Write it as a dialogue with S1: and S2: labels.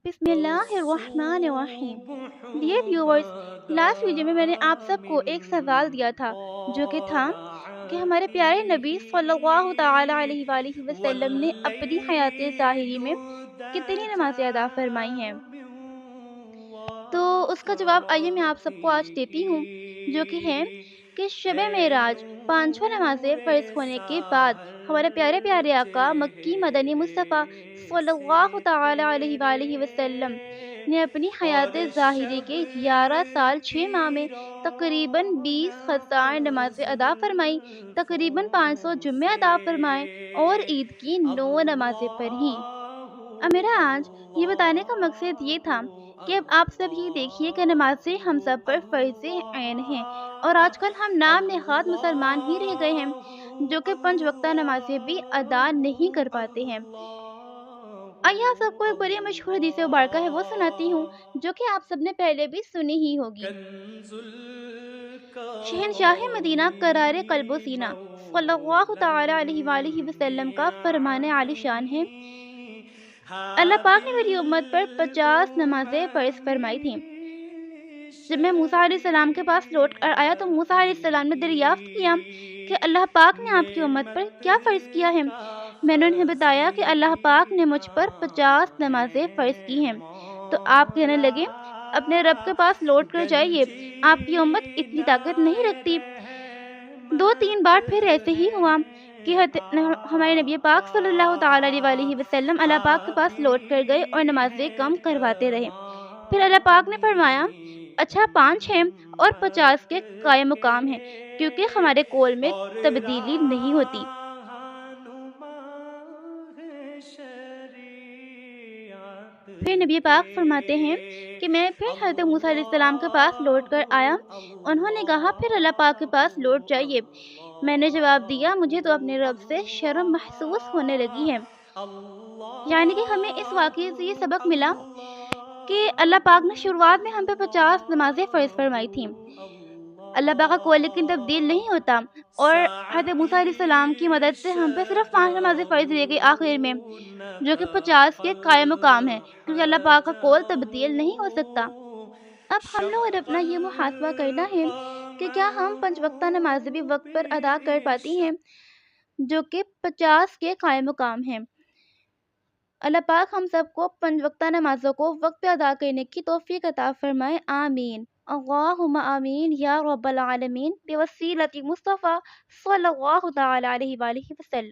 S1: بسم اللہ الرحمن الرحیم۔ ڈیئر ویورز، لاسٹ ویڈیو میں میں نے آپ سب کو ایک سوال دیا تھا جو کہ تھا کہ ہمارے پیارے نبی صلی اللہ تعالی علیہ وآلہ وسلم نے اپنی حیات ظاہری میں کتنی نمازیں ادا فرمائی ہیں۔ تو اس کا جواب آئیے میں آپ سب کو آج دیتی ہوں، جو کہ ہے کہ شب معراج پانچوں نمازیں فرض ہونے کے بعد ہمارے پیارے پیارے آقا مکی مدنی مصطفیٰ صلی اللہ تعالی علیہ وآلہ وسلم نے اپنی حیات ظاہری کے 11 سال 6 ماہ میں تقریباً 20 خضائع نمازیں ادا فرمائی، تقریباً 500 جمعے ادا فرمائے اور عید کی 9 نمازیں پڑھیں۔ اب میرا آج یہ بتانے کا مقصد یہ تھا کہ اب آپ سب یہ دیکھیے کہ نمازیں ہم سب پر فرض عین ہیں، اور آج کل ہم نام نہاد مسلمان ہی رہ گئے ہیں جو کہ 5 وقتہ نمازیں بھی ادا نہیں کر پاتے ہیں۔ آئیے آپ سب کو ایک بڑی مشہور حدیث مبارکہ ہے وہ سناتی ہوں، جو کہ آپ سب نے پہلے بھی سنی ہی ہوگی۔
S2: کنز
S1: شہنشاہ مدینہ قرار
S2: الکون
S1: قلب و سینہ صلی اللہ تعالی علیہ وآلہ وسلم کا فرمان عالی شان ہے،
S2: عالمی
S1: اللہ پاک نے
S2: هذا
S1: میری امت پر 50 نمازیں فرض فرمائی تھیں۔
S2: المهدي
S1: جب میں موسیٰ علیہ السلام کے پاس لوٹ کر آیا تو موسیٰ علیہ السلام نے دریافت کیا کہ اللہ پاک نے آپ کی امت پر کیا فرض کیا ہے۔ میں نے انہیں بتایا کہ اللہ پاک نے مجھ پر 50 نمازیں فرض کی ہیں۔ تو آپ کہنے لگے اپنے رب کے پاس لوٹ کر جائیے، آپ کی امت اتنی طاقت نہیں رکھتی۔ 2-3 بار پھر ایسے ہی ہوا کہ ہمارے نبی پاک صلی اللہ تعالی علیہ وآلہ وسلم اللہ پاک کے پاس لوٹ کر گئے اور نمازیں کم کرواتے رہے۔ پھر اللہ پاک نے فرمایا اچھا 5 ہیں اور 50 کے قائم مقام ہیں، کیونکہ ہمارے قول میں
S2: اور
S1: تبدیلی نہیں ہوتی۔
S2: رہنما ہے شریعت
S1: پھر نبی پاک فرماتے ہیں کہ میں پھر حضرت موسیٰ علیہ السلام کے پاس لوٹ کر آیا، انہوں نے کہا پھر اللہ پاک کے پاس لوٹ جائیے۔ میں نے جواب دیا مجھے تو اپنے رب سے شرم محسوس ہونے لگی ہے۔ یعنی کہ ہمیں اس واقعے سے یہ سبق ملا کہ اللہ پاک نے شروعات میں ہم پہ 50 نمازیں فرض فرمائی تھیں۔ اللہ پاک کا کوئی لیکن تبدیل نہیں ہوتا، اور حضرت موسیٰ علیہ السلام کی مدد سے ہم پہ صرف 5 نمازیں فرض رہ گئی آخر میں، جو کہ 50 کے قائم مقام ہے، کیونکہ اللہ پاک کا قول تبدیل نہیں ہو سکتا۔ اب ہم لوگوں نے اپنا یہ محاسبہ کرنا ہے کہ کیا ہم 5 وقتہ نمازیں بھی وقت پر ادا کر پاتی ہیں، جو کہ 50 کے قائم مقام ہیں۔ اللہ پاک ہم سب کو 5 وقتہ نمازوں کو وقت پہ ادا کرنے کی توفیق عطا فرمائے، آمین، اللہم آمین یا رب العالمین، بوسیلۃ مصطفیٰ صلی اللہ تعالی علیہ وآلہ وسلم۔